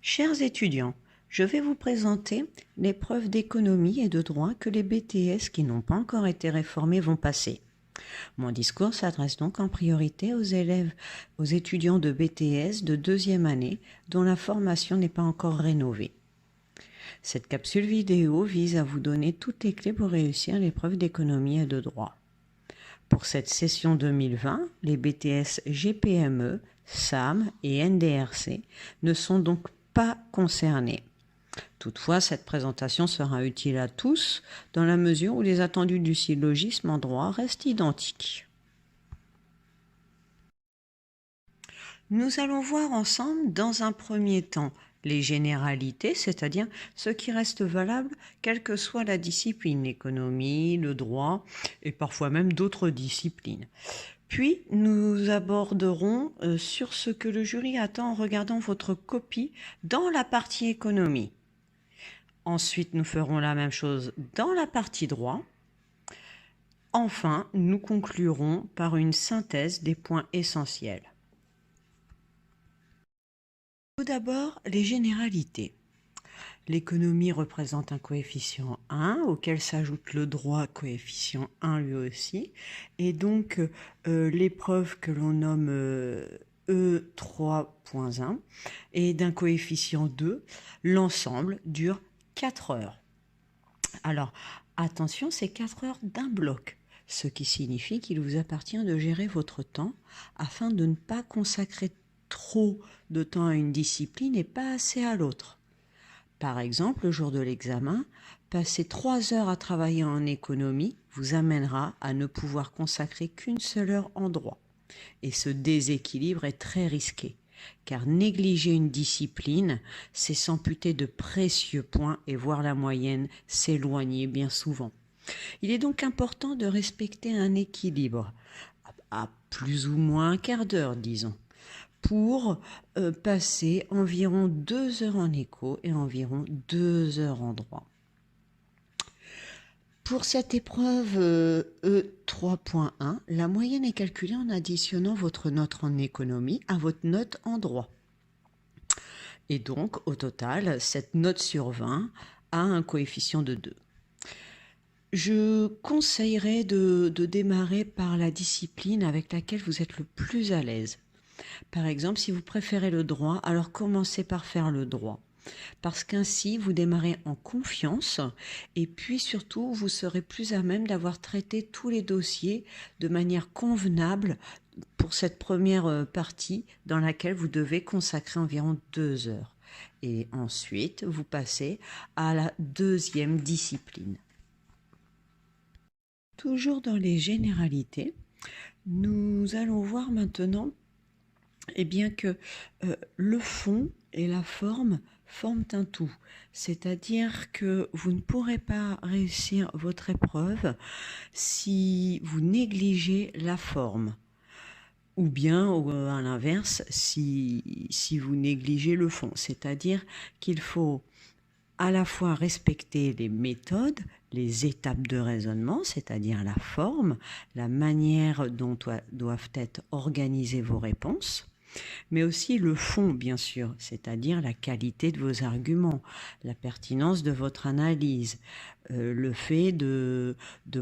Chers étudiants, je vais vous présenter l'épreuve d'économie et de droit que les BTS qui n'ont pas encore été réformés vont passer. Mon discours s'adresse donc en priorité aux étudiants de BTS de deuxième année dont la formation n'est pas encore rénovée. Cette capsule vidéo vise à vous donner toutes les clés pour réussir l'épreuve d'économie et de droit. Pour cette session 2020, les BTS GPME, SAM et NDRC ne sont donc pas concernés. Toutefois, cette présentation sera utile à tous dans la mesure où les attendus du syllogisme en droit restent identiques. Nous allons voir ensemble dans un premier temps les généralités, c'est-à-dire ce qui reste valable quelle que soit la discipline, l'économie, le droit et parfois même d'autres disciplines. Puis nous aborderons sur ce que le jury attend en regardant votre copie dans la partie économie. Ensuite, nous ferons la même chose dans la partie droit. Enfin, nous conclurons par une synthèse des points essentiels. Tout d'abord, les généralités. L'économie représente un coefficient 1 auquel s'ajoute le droit coefficient 1 lui aussi. Et donc, l'épreuve que l'on nomme E3.1 est d'un coefficient 2. L'ensemble dure 4 heures. Alors, attention, c'est 4 heures d'un bloc, ce qui signifie qu'il vous appartient de gérer votre temps afin de ne pas consacrer trop de temps à une discipline et pas assez à l'autre. Par exemple, le jour de l'examen, passer 3 heures à travailler en économie vous amènera à ne pouvoir consacrer qu'une seule heure en droit. Et ce déséquilibre est très risqué, car négliger une discipline, c'est s'amputer de précieux points et voir la moyenne s'éloigner bien souvent. Il est donc important de respecter un équilibre, à plus ou moins un quart d'heure, disons, pour passer environ 2 heures en éco et environ 2 heures en droit. Pour cette épreuve E3.1, la moyenne est calculée en additionnant votre note en économie à votre note en droit. Et donc, au total, cette note sur 20 a un coefficient de 2. Je conseillerais de démarrer par la discipline avec laquelle vous êtes le plus à l'aise. Par exemple, si vous préférez le droit, alors commencez par faire le droit. Parce qu'ainsi, vous démarrez en confiance et puis surtout, vous serez plus à même d'avoir traité tous les dossiers de manière convenable pour cette première partie dans laquelle vous devez consacrer environ 2 heures. Et ensuite, vous passez à la deuxième discipline. Toujours dans les généralités, nous allons voir maintenant que le fond et la forme forment un tout. C'est-à-dire que vous ne pourrez pas réussir votre épreuve si vous négligez la forme. Ou bien, à l'inverse, si vous négligez le fond. C'est-à-dire qu'il faut à la fois respecter les méthodes, les étapes de raisonnement, c'est-à-dire la forme, la manière dont doivent être organisées vos réponses, mais aussi le fond, bien sûr, c'est-à-dire la qualité de vos arguments, la pertinence de votre analyse, le fait de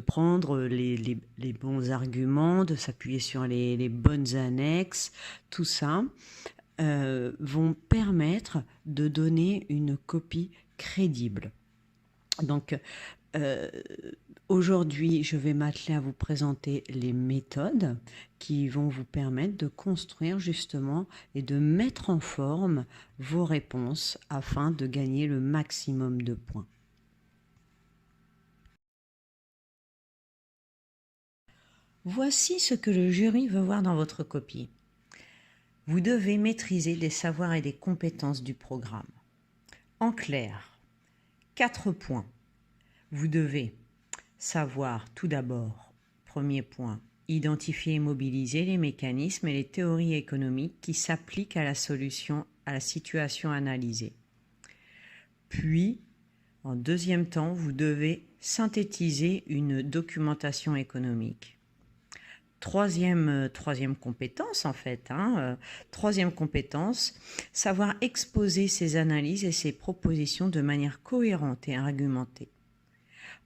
prendre les bons arguments, de s'appuyer sur les bonnes annexes, tout ça vont permettre de donner une copie crédible. Donc, aujourd'hui, je vais m'atteler à vous présenter les méthodes qui vont vous permettre de construire justement et de mettre en forme vos réponses afin de gagner le maximum de points. Voici ce que le jury veut voir dans votre copie. Vous devez maîtriser les savoirs et les compétences du programme. En clair, 4 points. Vous devez savoir tout d'abord, premier point, identifier et mobiliser les mécanismes et les théories économiques qui s'appliquent à la situation analysée. Puis, en deuxième temps, vous devez synthétiser une documentation économique. Troisième compétence en fait, troisième compétence, savoir exposer ses analyses et ses propositions de manière cohérente et argumentée.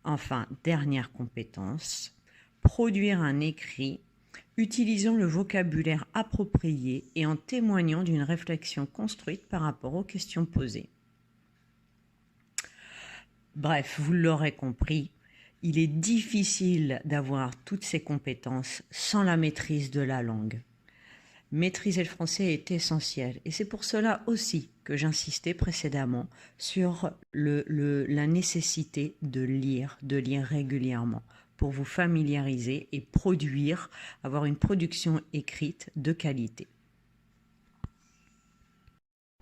Enfin, dernière compétence, produire un écrit utilisant le vocabulaire approprié et en témoignant d'une réflexion construite par rapport aux questions posées. Bref, vous l'aurez compris, il est difficile d'avoir toutes ces compétences sans la maîtrise de la langue. Maîtriser le français est essentiel et c'est pour cela aussi que j'insistais précédemment sur la nécessité de lire régulièrement pour vous familiariser et avoir une production écrite de qualité.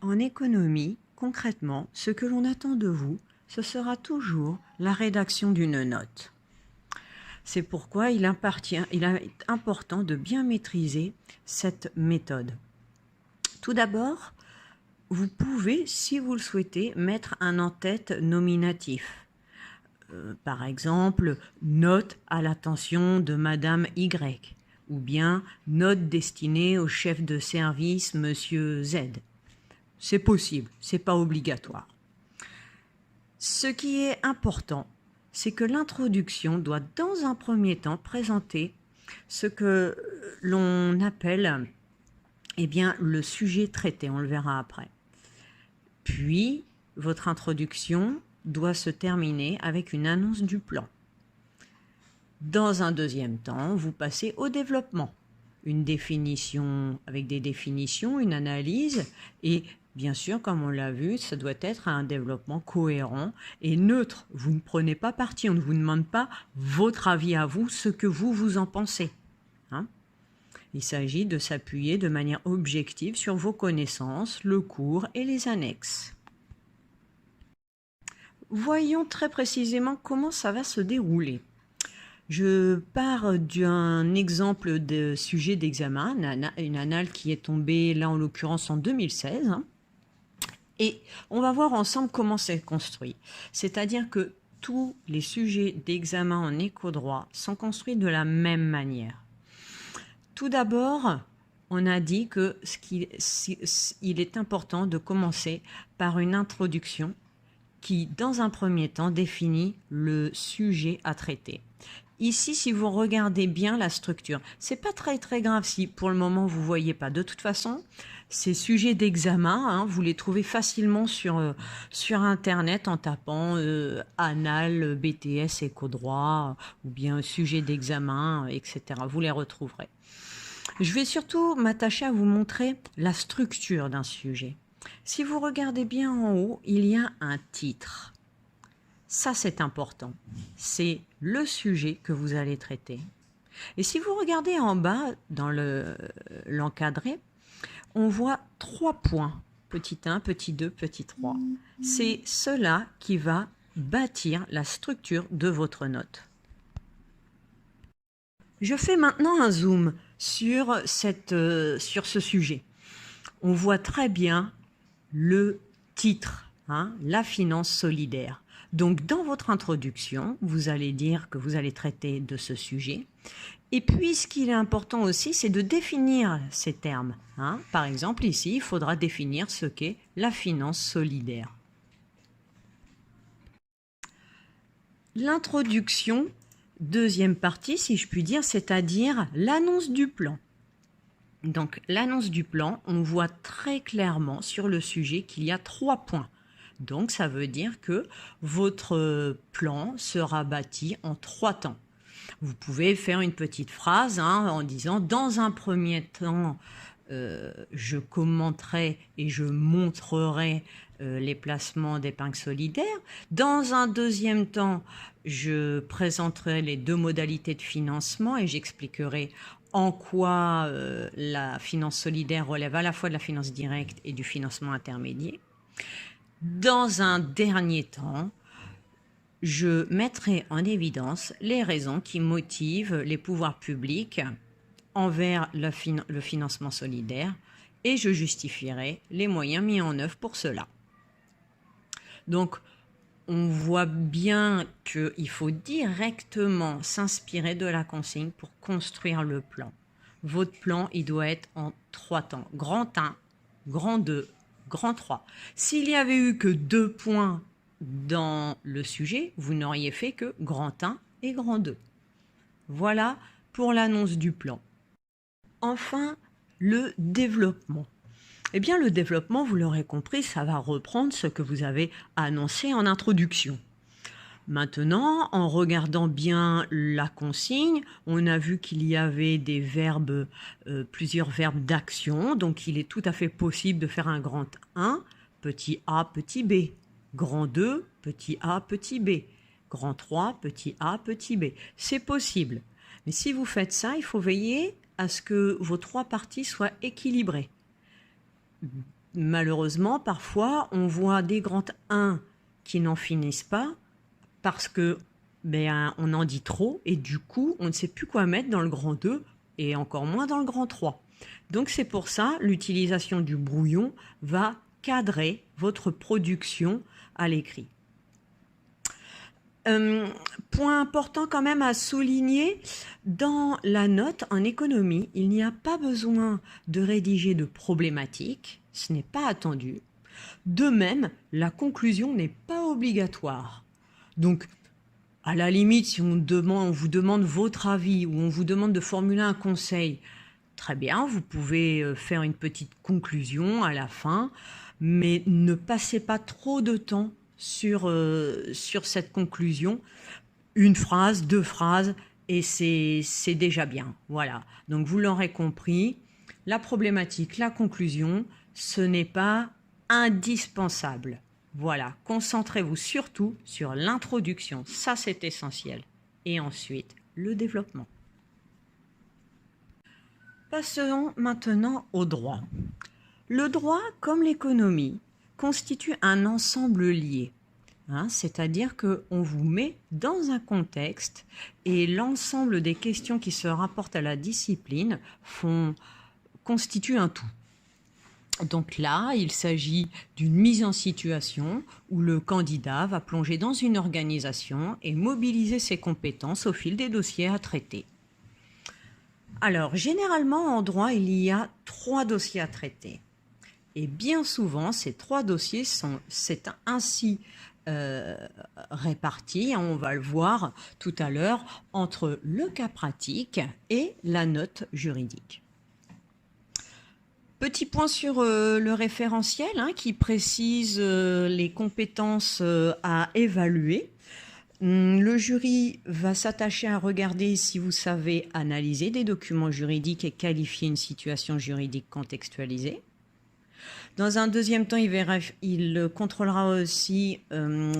En économie, concrètement, ce que l'on attend de vous, ce sera toujours la rédaction d'une note. C'est pourquoi il est important de bien maîtriser cette méthode. Tout d'abord, vous pouvez, si vous le souhaitez, mettre un en-tête nominatif. Par exemple, note à l'attention de Madame Y, ou bien note destinée au chef de service Monsieur Z. C'est possible, c'est pas obligatoire. Ce qui est important, c'est que l'introduction doit dans un premier temps présenter ce que l'on appelle le sujet traité, on le verra après. Puis, votre introduction doit se terminer avec une annonce du plan. Dans un deuxième temps, vous passez au développement. Une définition avec des définitions, une analyse et bien sûr, comme on l'a vu, ça doit être un développement cohérent et neutre. Vous ne prenez pas parti, on ne vous demande pas votre avis à vous, ce que vous en pensez. Il s'agit de s'appuyer de manière objective sur vos connaissances, le cours et les annexes. Voyons très précisément comment ça va se dérouler. Je pars d'un exemple de sujet d'examen, une annale qui est tombée là en l'occurrence en 2016. Et on va voir ensemble comment c'est construit. C'est-à-dire que tous les sujets d'examen en éco-droit sont construits de la même manière. Tout d'abord, on a dit que il est important de commencer par une introduction qui, dans un premier temps, définit le sujet à traiter. Ici, si vous regardez bien la structure, c'est pas très grave si pour le moment vous voyez pas. De toute façon, ces sujets d'examen, vous les trouvez facilement sur Internet en tapant Annales, BTS, éco-droit ou bien sujet d'examen, etc. Vous les retrouverez. Je vais surtout m'attacher à vous montrer la structure d'un sujet. Si vous regardez bien en haut, il y a un titre. Ça, c'est important. C'est le sujet que vous allez traiter. Et si vous regardez en bas, dans l'encadré, on voit 3 points. Petit 1, petit 2, petit 3. C'est cela qui va bâtir la structure de votre note. Je fais maintenant un zoom sur ce sujet. On voit très bien le titre, la finance solidaire. Donc, dans votre introduction, vous allez dire que vous allez traiter de ce sujet. Et puis, ce qu'il est important aussi, c'est de définir ces termes. Par exemple, ici, il faudra définir ce qu'est la finance solidaire. L'introduction, deuxième partie, si je puis dire, c'est-à-dire l'annonce du plan. Donc, l'annonce du plan, on voit très clairement sur le sujet qu'il y a 3 points. Donc, ça veut dire que votre plan sera bâti en 3 temps. Vous pouvez faire une petite phrase en disant « Dans un premier temps, je commenterai et je montrerai les placements d'épargne solidaire. Dans un deuxième temps, je présenterai les 2 modalités de financement et j'expliquerai en quoi la finance solidaire relève à la fois de la finance directe et du financement intermédiaire. Dans un dernier temps, je mettrai en évidence les raisons qui motivent les pouvoirs publics envers le financement solidaire et je justifierai les moyens mis en œuvre pour cela. Donc, on voit bien qu'il faut directement s'inspirer de la consigne pour construire le plan. Votre plan, il doit être en 3 temps. Grand 1, grand 2, grand 3. S'il n'y avait eu que 2 points dans le sujet, vous n'auriez fait que grand 1 et grand 2. Voilà pour l'annonce du plan. Enfin, le développement. Eh bien, le développement, vous l'aurez compris, ça va reprendre ce que vous avez annoncé en introduction. Maintenant, en regardant bien la consigne, on a vu qu'il y avait des verbes, plusieurs verbes d'action. Donc, il est tout à fait possible de faire un grand 1, petit a, petit b. Grand 2, petit a, petit b. Grand 3, petit a, petit b. C'est possible. Mais si vous faites ça, il faut veiller à ce que vos 3 parties soient équilibrées. Malheureusement, parfois, on voit des grands 1 qui n'en finissent pas parce que on en dit trop et du coup, on ne sait plus quoi mettre dans le grand 2 et encore moins dans le grand 3. Donc, c'est pour ça l'utilisation du brouillon va cadrer votre production à l'écrit. Point important quand même à souligner, dans la note en économie, il n'y a pas besoin de rédiger de problématiques, ce n'est pas attendu. De même, la conclusion n'est pas obligatoire. Donc, à la limite, si on vous demande votre avis ou on vous demande de formuler un conseil, très bien, vous pouvez faire une petite conclusion à la fin, mais ne passez pas trop de temps sur cette conclusion. 1 phrase, 2 phrases, et c'est déjà bien. Voilà. Donc, vous l'aurez compris, la problématique, la conclusion, ce n'est pas indispensable. Voilà. Concentrez-vous surtout sur l'introduction. Ça, c'est essentiel. Et ensuite, le développement. Passons maintenant au droit. Le droit, comme l'économie, constitue un ensemble lié. C'est-à-dire qu'on vous met dans un contexte et l'ensemble des questions qui se rapportent à la discipline constituent un tout. Donc là, il s'agit d'une mise en situation où le candidat va plonger dans une organisation et mobiliser ses compétences au fil des dossiers à traiter. Alors, généralement, en droit, il y a 3 dossiers à traiter. Et bien souvent, ces 3 dossiers c'est ainsi répartis, on va le voir tout à l'heure, entre le cas pratique et la note juridique. Petit point sur le référentiel qui précise les compétences à évaluer. Le jury va s'attacher à regarder si vous savez analyser des documents juridiques et qualifier une situation juridique contextualisée. Dans un deuxième temps, il contrôlera aussi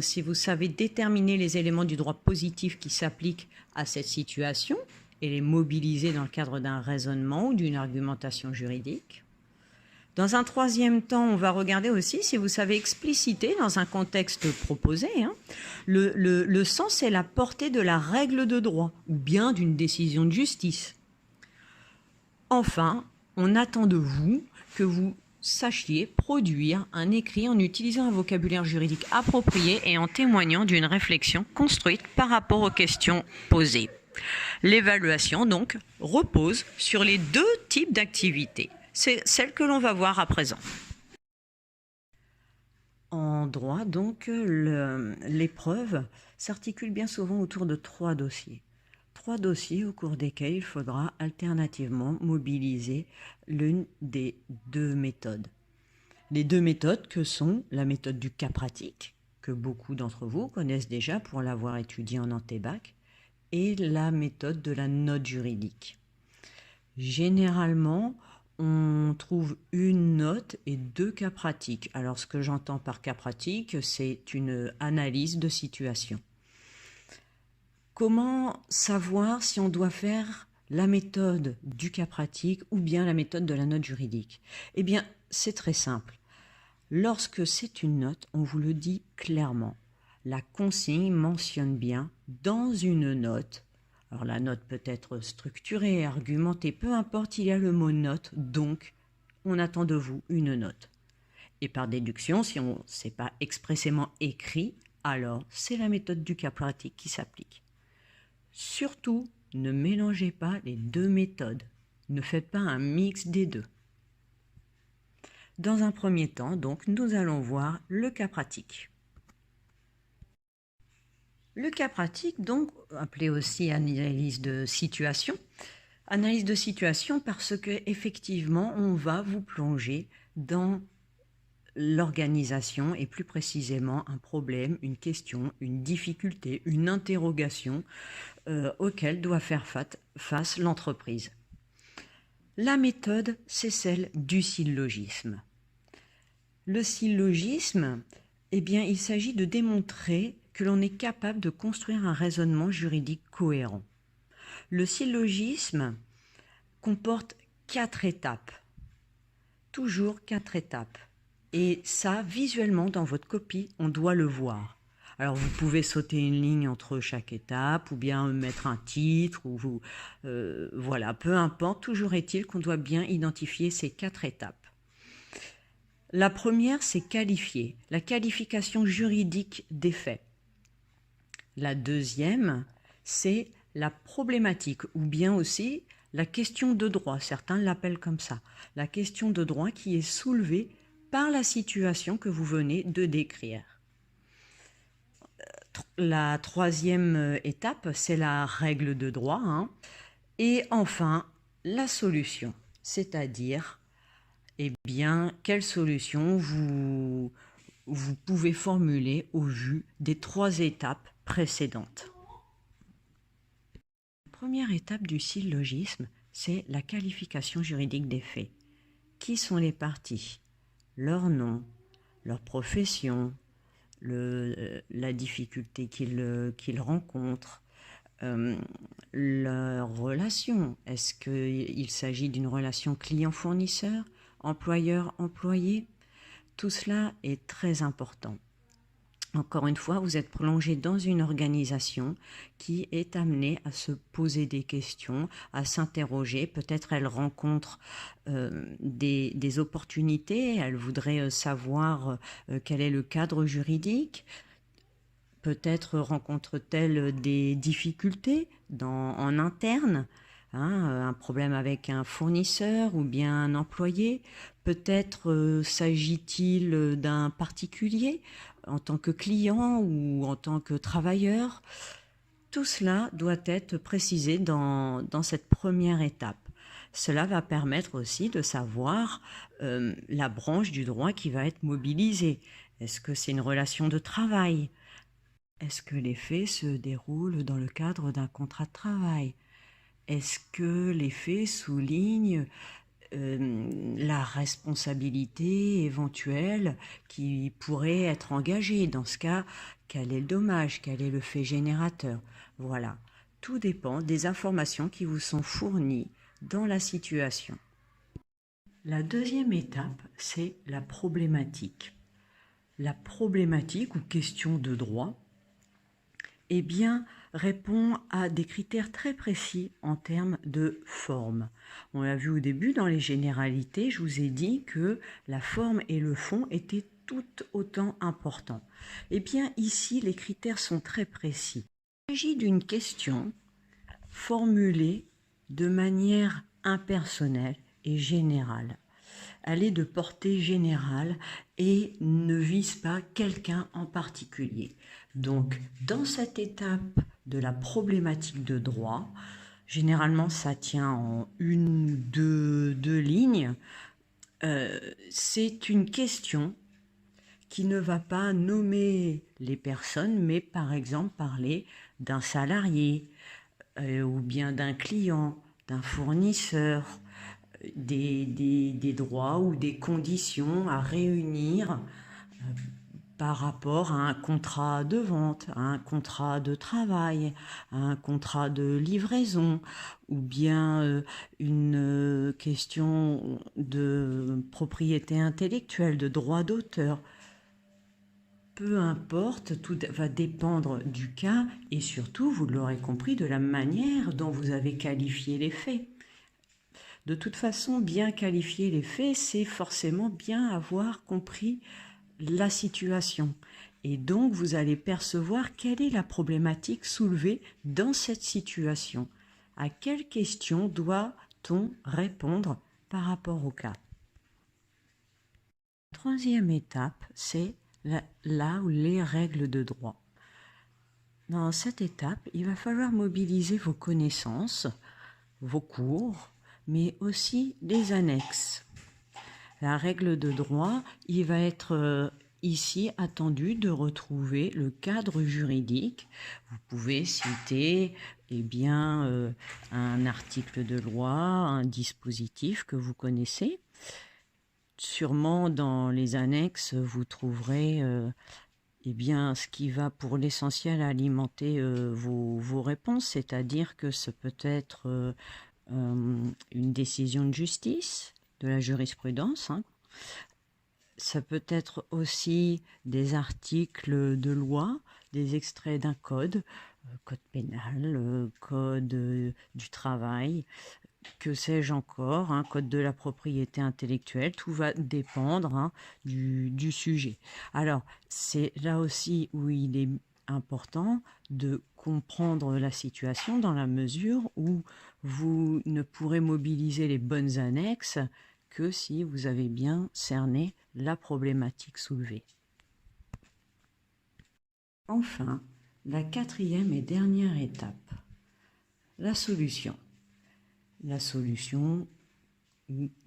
si vous savez déterminer les éléments du droit positif qui s'appliquent à cette situation et les mobiliser dans le cadre d'un raisonnement ou d'une argumentation juridique. Dans un troisième temps, on va regarder aussi si vous savez expliciter dans un contexte proposé le sens et la portée de la règle de droit ou bien d'une décision de justice. Enfin, on attend de vous que vous sachiez produire un écrit en utilisant un vocabulaire juridique approprié et en témoignant d'une réflexion construite par rapport aux questions posées. L'évaluation, donc, repose sur les 2 types d'activités. C'est celle que l'on va voir à présent. En droit, donc, l'épreuve s'articule bien souvent autour de 3 dossiers. 3 dossiers au cours desquels il faudra alternativement mobiliser l'une des 2 méthodes. Les 2 méthodes que sont la méthode du cas pratique, que beaucoup d'entre vous connaissent déjà pour l'avoir étudié en antébac, et la méthode de la note juridique. Généralement, on trouve une note et 2 cas pratiques. Alors, ce que j'entends par cas pratique, c'est une analyse de situation. Comment savoir si on doit faire la méthode du cas pratique ou bien la méthode de la note juridique? Eh bien, c'est très simple. Lorsque c'est une note, on vous le dit clairement. La consigne mentionne bien dans une note. Alors la note peut être structurée, argumentée, peu importe, il y a le mot note, donc on attend de vous une note. Et par déduction, si on ne s'est pas expressément écrit, alors c'est la méthode du cas pratique qui s'applique. Surtout, ne mélangez pas les deux méthodes. Ne faites pas un mix des deux. Dans un premier temps, donc, nous allons voir le cas pratique. Le cas pratique, donc, appelé aussi analyse de situation. Analyse de situation parce que effectivement, on va vous plonger dans l'organisation et plus précisément un problème, une question, une difficulté, une interrogation auquel doit faire face l'entreprise. La méthode, c'est celle du syllogisme. Le syllogisme, eh bien, il s'agit de démontrer que l'on est capable de construire un raisonnement juridique cohérent. Le syllogisme comporte 4 étapes, toujours 4 étapes. Et ça, visuellement, dans votre copie, on doit le voir. Alors, vous pouvez sauter une ligne entre chaque étape ou bien mettre un titre, ou voilà, peu importe. Toujours est-il qu'on doit bien identifier ces 4 étapes. La première, c'est qualifier, la qualification juridique des faits. La deuxième, c'est la problématique ou bien aussi la question de droit. Certains l'appellent comme ça. La question de droit qui est soulevée par la situation que vous venez de décrire. La troisième étape, c'est la règle de droit. Et enfin, la solution, c'est-à-dire eh bien, quelle solution vous pouvez formuler au vu des 3 étapes précédentes. La première étape du syllogisme, c'est la qualification juridique des faits. Qui sont les parties? Leur nom, leur profession, la difficulté qu'ils rencontrent, leur relation. Est-ce qu'il s'agit d'une relation client-fournisseur, employeur-employé? Tout cela est très important. Encore une fois, vous êtes plongé dans une organisation qui est amenée à se poser des questions, à s'interroger. Peut-être elle rencontre des opportunités, elle voudrait savoir quel est le cadre juridique. Peut-être rencontre-t-elle des difficultés en interne, un problème avec un fournisseur ou bien un employé. Peut-être s'agit-il d'un particulier en tant que client ou en tant que travailleur. Tout cela doit être précisé dans cette première étape. Cela va permettre aussi de savoir la branche du droit qui va être mobilisée. Est-ce que c'est une relation de travail ? Est-ce que les faits se déroulent dans le cadre d'un contrat de travail? Est-ce que les faits soulignent la responsabilité éventuelle qui pourrait être engagée? Dans ce cas, quel est le dommage? Quel est le fait générateur? Voilà, tout dépend des informations qui vous sont fournies dans la situation. La deuxième étape, c'est la problématique. La problématique ou question de droit, eh bien, répond à des critères très précis en termes de forme. On l'a vu au début dans les généralités, je vous ai dit que la forme et le fond étaient tout autant importants. Eh bien, ici, les critères sont très précis. Il s'agit d'une question formulée de manière impersonnelle et générale. Elle est de portée générale et ne vise pas quelqu'un en particulier. Donc, dans cette étape de la problématique de droit, généralement ça tient en 1 ou 2 lignes, c'est une question qui ne va pas nommer les personnes, mais par exemple parler d'un salarié ou bien d'un client, d'un fournisseur, des droits ou des conditions à réunir par rapport à un contrat de vente, à un contrat de travail, à un contrat de livraison, ou bien une question de propriété intellectuelle, de droit d'auteur. Peu importe, tout va dépendre du cas et surtout, vous l'aurez compris, de la manière dont vous avez qualifié les faits. De toute façon, bien qualifier les faits, c'est forcément bien avoir compris la situation. Et donc, vous allez percevoir quelle est la problématique soulevée dans cette situation. À quelle question doit-on répondre par rapport au cas? La troisième étape, c'est là où les règles de droit. Dans cette étape, il va falloir mobiliser vos connaissances, vos cours, mais aussi les annexes. La règle de droit, il va être ici attendu de retrouver le cadre juridique. Vous pouvez citer un article de loi, un dispositif que vous connaissez. Sûrement dans les annexes, vous trouverez ce qui va pour l'essentiel alimenter vos réponses, c'est-à-dire que ce peut être une décision de justice, de la jurisprudence. Ça peut être aussi des articles de loi, des extraits d'un code, code pénal, code du travail, que sais-je encore, code de la propriété intellectuelle, tout va dépendre du sujet. Alors, c'est là aussi où il est important de comprendre la situation dans la mesure où vous ne pourrez mobiliser les bonnes annexes que si vous avez bien cerné la problématique soulevée. Enfin, la quatrième et dernière étape, la solution. La solution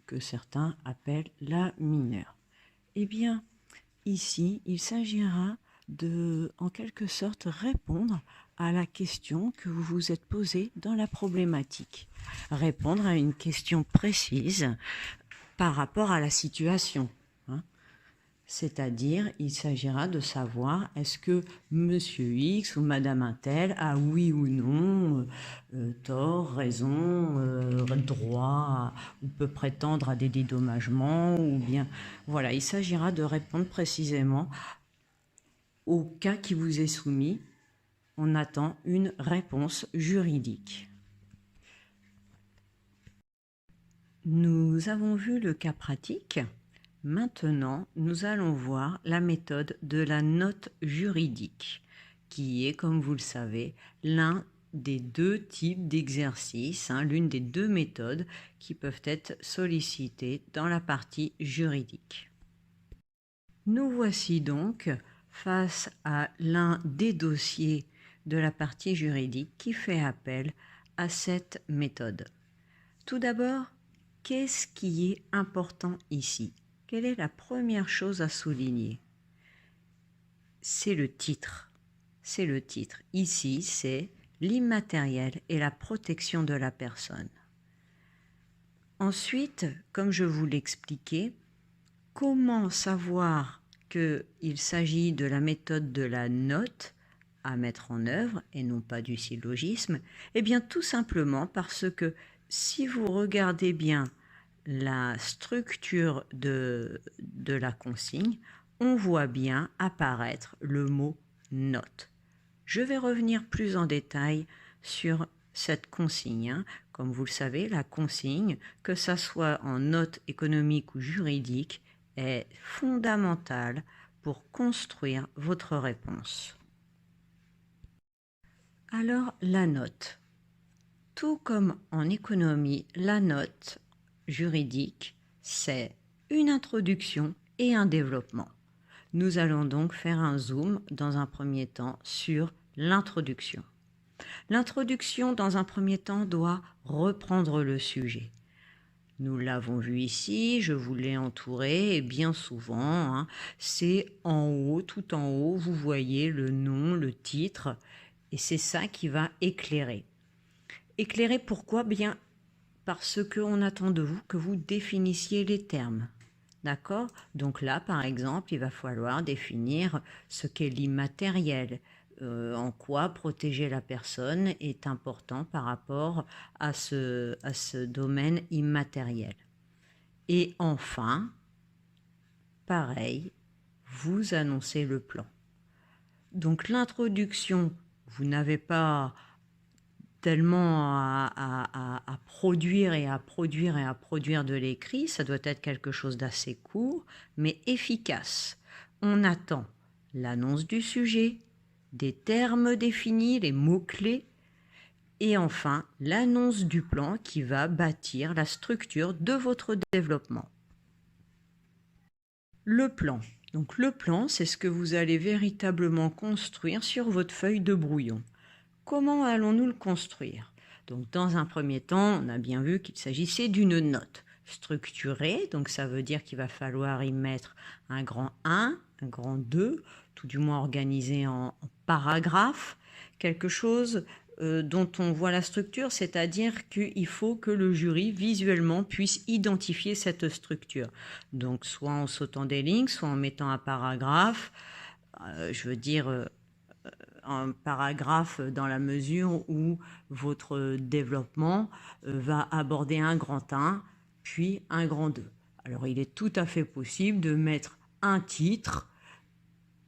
que certains appellent la mineure. Eh bien, ici, il s'agira de, en quelque sorte, répondre à la question que vous vous êtes posée dans la problématique. Répondre à une question précise par rapport à la situation. C'est-à-dire, il s'agira de savoir est-ce que Monsieur X ou Madame Untel a oui ou non tort, raison, droit, ou peut prétendre à des dédommagements, ou bien... Voilà, il s'agira de répondre précisément au cas qui vous est soumis. On attend une réponse juridique. Nous avons vu le cas pratique. Maintenant, nous allons voir la méthode de la note juridique, qui est, comme vous le savez, l'un des deux types d'exercices, l'une des deux méthodes qui peuvent être sollicitées dans la partie juridique. Nous voici donc face à l'un des dossiers de la partie juridique qui fait appel à cette méthode. Tout d'abord, qu'est-ce qui est important ici ? Quelle est la première chose à souligner? C'est le titre. C'est le titre. Ici, c'est l'immatériel et la protection de la personne. Ensuite, comme je vous l'expliquais, comment savoir qu'il s'agit de la méthode de la note à mettre en œuvre et non pas du syllogisme? Eh bien, tout simplement parce que si vous regardez bien la structure de la consigne, on voit bien apparaître le mot note. Je vais revenir plus en détail sur cette consigne. Comme vous le savez, la consigne, que ça soit en note économique ou juridique, est fondamentale pour construire votre réponse. Alors, la note. Tout comme en économie, la note juridique, c'est une introduction et un développement. Nous allons donc faire un zoom dans un premier temps sur l'introduction. L'introduction, dans un premier temps, doit reprendre le sujet. Nous l'avons vu ici, je vous l'ai entouré, et bien souvent, c'est en haut, tout en haut, vous voyez le nom, le titre, et c'est ça qui va éclairer. Éclairer pourquoi? Bien parce qu'on attend de vous que vous définissiez les termes. D'accord? Donc là, par exemple, il va falloir définir ce qu'est l'immatériel, en quoi protéger la personne est important par rapport à ce domaine immatériel. Et enfin, pareil, vous annoncez le plan. Donc l'introduction, vous n'avez pas tellement à produire et à produire et à produire de l'écrit, ça doit être quelque chose d'assez court, mais efficace. On attend l'annonce du sujet, des termes définis, les mots-clés, et enfin l'annonce du plan qui va bâtir la structure de votre développement. Le plan. Donc le plan, c'est ce que vous allez véritablement construire sur votre feuille de brouillon. Comment allons-nous le construire? Donc dans un premier temps, on a bien vu qu'il s'agissait d'une note structurée, donc ça veut dire qu'il va falloir y mettre un grand 1, un grand 2, tout du moins organisé en paragraphes, quelque chose dont on voit la structure, c'est-à-dire qu'il faut que le jury visuellement puisse identifier cette structure. Donc soit en sautant des lignes, soit en mettant un paragraphe, je veux dire un paragraphe dans la mesure où votre développement va aborder un grand 1, puis un grand 2. Alors il est tout à fait possible de mettre un titre,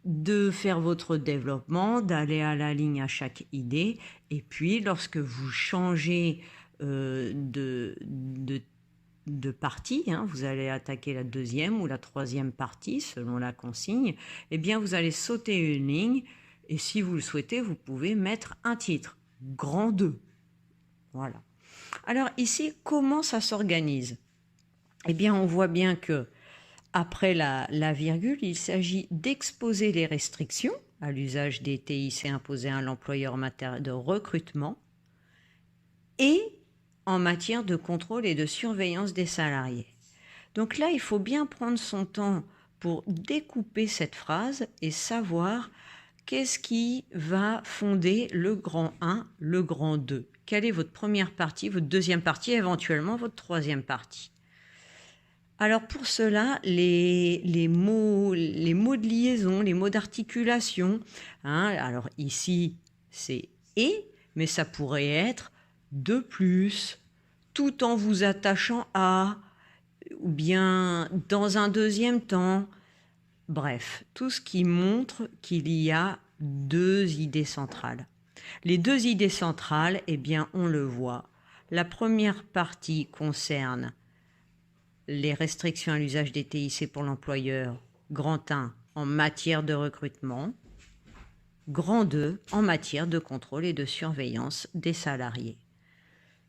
de faire votre développement, d'aller à la ligne à chaque idée, et puis lorsque vous changez de partie, vous allez attaquer la deuxième ou la troisième partie selon la consigne, eh bien vous allez sauter une ligne, et si vous le souhaitez, vous pouvez mettre un titre, grand 2. Voilà. Alors ici, comment ça s'organise? Eh bien, on voit bien que après la virgule, il s'agit d'exposer les restrictions à l'usage des TIC imposées à l'employeur en matière de recrutement et en matière de contrôle et de surveillance des salariés. Donc là, il faut bien prendre son temps pour découper cette phrase et savoir qu'est-ce qui va fonder le grand 1, le grand 2? Quelle est votre première partie, votre deuxième partie, éventuellement votre troisième partie? Alors pour cela, les mots de liaison, les mots d'articulation, alors ici c'est « et », mais ça pourrait être « de plus », tout en vous attachant à, ou bien dans un deuxième temps. Bref, tout ce qui montre qu'il y a deux idées centrales. Les deux idées centrales, eh bien, on le voit. La première partie concerne les restrictions à l'usage des TIC pour l'employeur, grand 1 en matière de recrutement, grand 2 en matière de contrôle et de surveillance des salariés.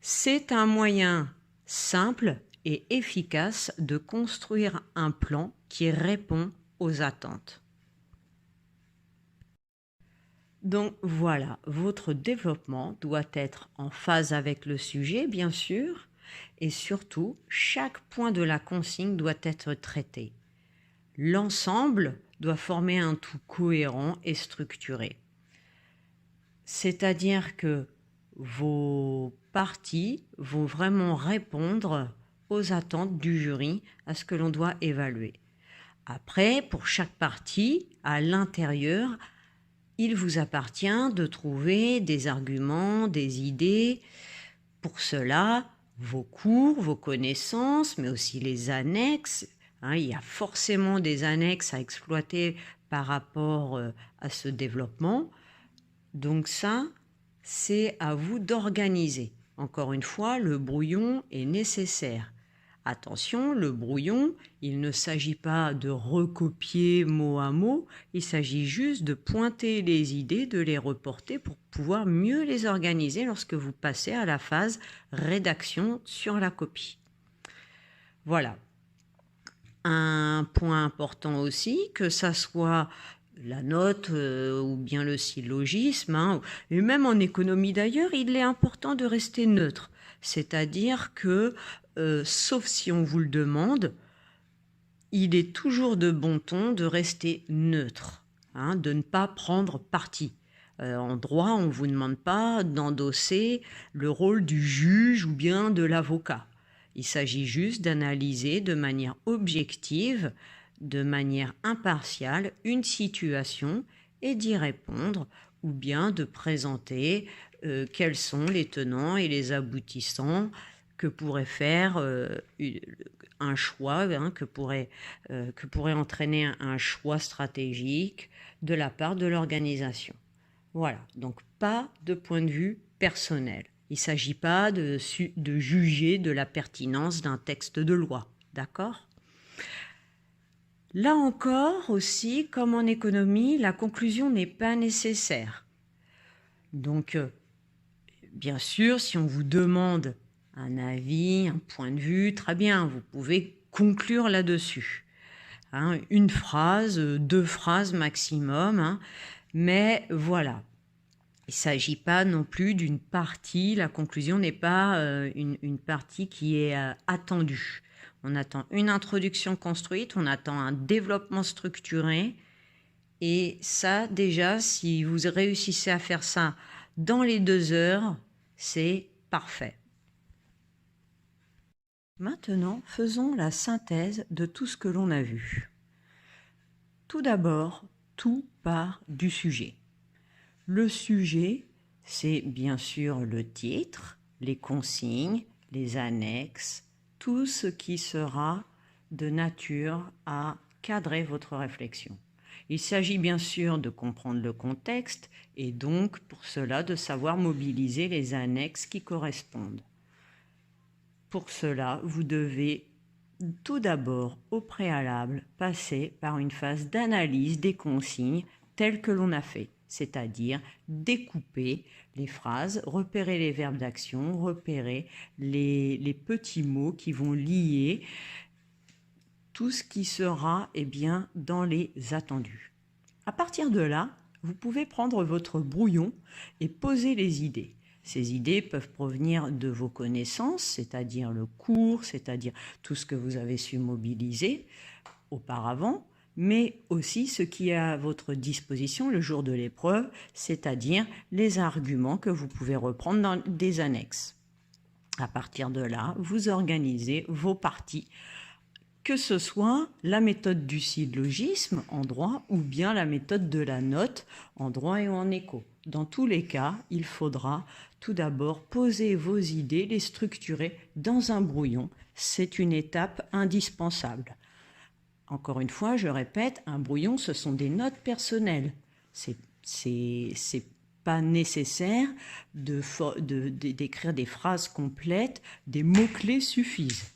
C'est un moyen simple et efficace de construire un plan qui répond aux attentes. Donc voilà, votre développement doit être en phase avec le sujet, bien sûr, et surtout, chaque point de la consigne doit être traité. L'ensemble doit former un tout cohérent et structuré. C'est-à-dire que vos parties vont vraiment répondre aux attentes du jury, à ce que l'on doit évaluer. Après, pour chaque partie, à l'intérieur, il vous appartient de trouver des arguments, des idées. Pour cela, vos cours, vos connaissances, mais aussi les annexes. Il y a forcément des annexes à exploiter par rapport à ce développement. Donc ça, c'est à vous d'organiser. Encore une fois, le brouillon est nécessaire. Attention, le brouillon, il ne s'agit pas de recopier mot à mot, il s'agit juste de pointer les idées, de les reporter pour pouvoir mieux les organiser lorsque vous passez à la phase rédaction sur la copie. Voilà. Un point important aussi, que ça soit la note ou bien le syllogisme, et même en économie d'ailleurs, il est important de rester neutre. C'est-à-dire que, sauf si on vous le demande, il est toujours de bon ton de rester neutre, de ne pas prendre parti. En droit, on ne vous demande pas d'endosser le rôle du juge ou bien de l'avocat. Il s'agit juste d'analyser de manière objective, de manière impartiale, une situation et d'y répondre, ou bien de présenter quels sont les tenants et les aboutissants que pourrait faire un choix, que pourrait entraîner un choix stratégique de la part de l'organisation. Voilà, donc pas de point de vue personnel. Il ne s'agit pas de juger de la pertinence d'un texte de loi, d'accord ? Là encore aussi, comme en économie, la conclusion n'est pas nécessaire. Donc, bien sûr, si on vous demande un avis, un point de vue, très bien, vous pouvez conclure là-dessus. Hein, une phrase, 2 phrases maximum, hein, mais voilà. Il ne s'agit pas non plus d'une partie, la conclusion n'est pas une partie qui est attendue. On attend une introduction construite, on attend un développement structuré, et ça déjà, si vous réussissez à faire ça dans les 2 heures, c'est parfait. Maintenant, faisons la synthèse de tout ce que l'on a vu. Tout d'abord, tout part du sujet. Le sujet, c'est bien sûr le titre, les consignes, les annexes, tout ce qui sera de nature à cadrer votre réflexion. Il s'agit bien sûr de comprendre le contexte et donc pour cela de savoir mobiliser les annexes qui correspondent. Pour cela, vous devez tout d'abord, au préalable, passer par une phase d'analyse des consignes telles que l'on a fait, c'est-à-dire découper les phrases, repérer les verbes d'action, repérer les petits mots qui vont lier tout ce qui sera bien, dans les attendus. À partir de là, vous pouvez prendre votre brouillon et poser les idées. Ces idées peuvent provenir de vos connaissances, c'est-à-dire le cours, c'est-à-dire tout ce que vous avez su mobiliser auparavant, mais aussi ce qui est à votre disposition le jour de l'épreuve, c'est-à-dire les arguments que vous pouvez reprendre dans des annexes. À partir de là, vous organisez vos parties, que ce soit la méthode du syllogisme en droit ou bien la méthode de la note en droit et en éco. Dans tous les cas, il faudra tout d'abord poser vos idées, les structurer dans un brouillon. C'est une étape indispensable. Encore une fois, je répète, un brouillon, ce sont des notes personnelles. C'est pas nécessaire d'écrire des phrases complètes, des mots-clés suffisent.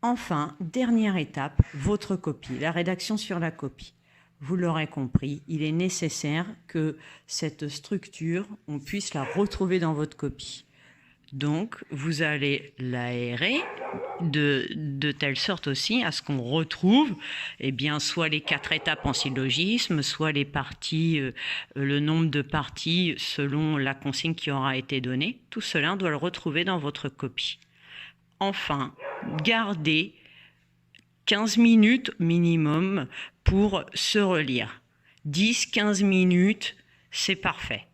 Enfin, dernière étape, votre copie, la rédaction sur la copie. Vous l'aurez compris, il est nécessaire que cette structure, on puisse la retrouver dans votre copie. Donc, vous allez l'aérer de telle sorte aussi à ce qu'on retrouve soit les 4 étapes en syllogisme, soit les parties, le nombre de parties selon la consigne qui aura été donnée. Tout cela, on doit le retrouver dans votre copie. Enfin, gardez 15 minutes minimum pour se relire. 10-15 minutes, c'est parfait.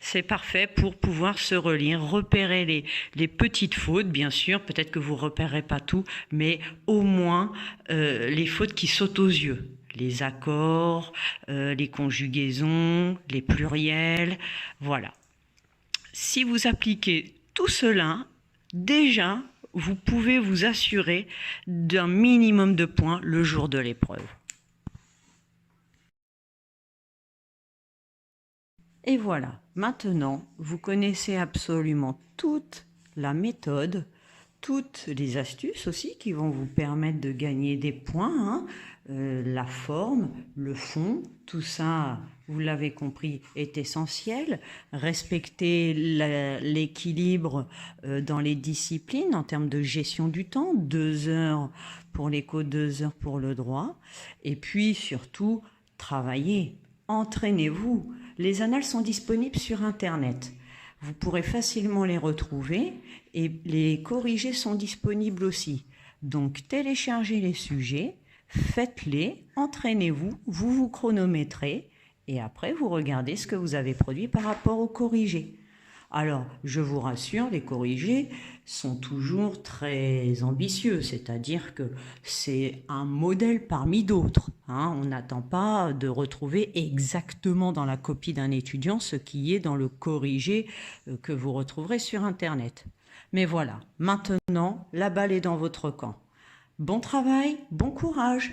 C'est parfait pour pouvoir se relire, repérer les petites fautes, bien sûr. Peut-être que vous ne repérez pas tout, mais au moins les fautes qui sautent aux yeux. Les accords, les conjugaisons, les pluriels, voilà. Si vous appliquez tout cela, déjà, vous pouvez vous assurer d'un minimum de points le jour de l'épreuve. Et voilà, maintenant, vous connaissez absolument toute la méthode, toutes les astuces aussi qui vont vous permettre de gagner des points, hein. La forme, le fond, tout ça, vous l'avez compris, est essentiel. Respecter l'équilibre dans les disciplines en termes de gestion du temps, 2 heures pour l'éco, 2 heures pour le droit. Et puis surtout, travaillez, entraînez-vous. Les annales sont disponibles sur Internet. Vous pourrez facilement les retrouver et les corrigés sont disponibles aussi. Donc téléchargez les sujets, faites-les, entraînez-vous, vous vous chronométrez et après vous regardez ce que vous avez produit par rapport aux corrigés. Alors, je vous rassure, les corrigés sont toujours très ambitieux, c'est-à-dire que c'est un modèle parmi d'autres, hein. On n'attend pas de retrouver exactement dans la copie d'un étudiant ce qui est dans le corrigé que vous retrouverez sur Internet. Mais voilà, maintenant, la balle est dans votre camp. Bon travail, bon courage!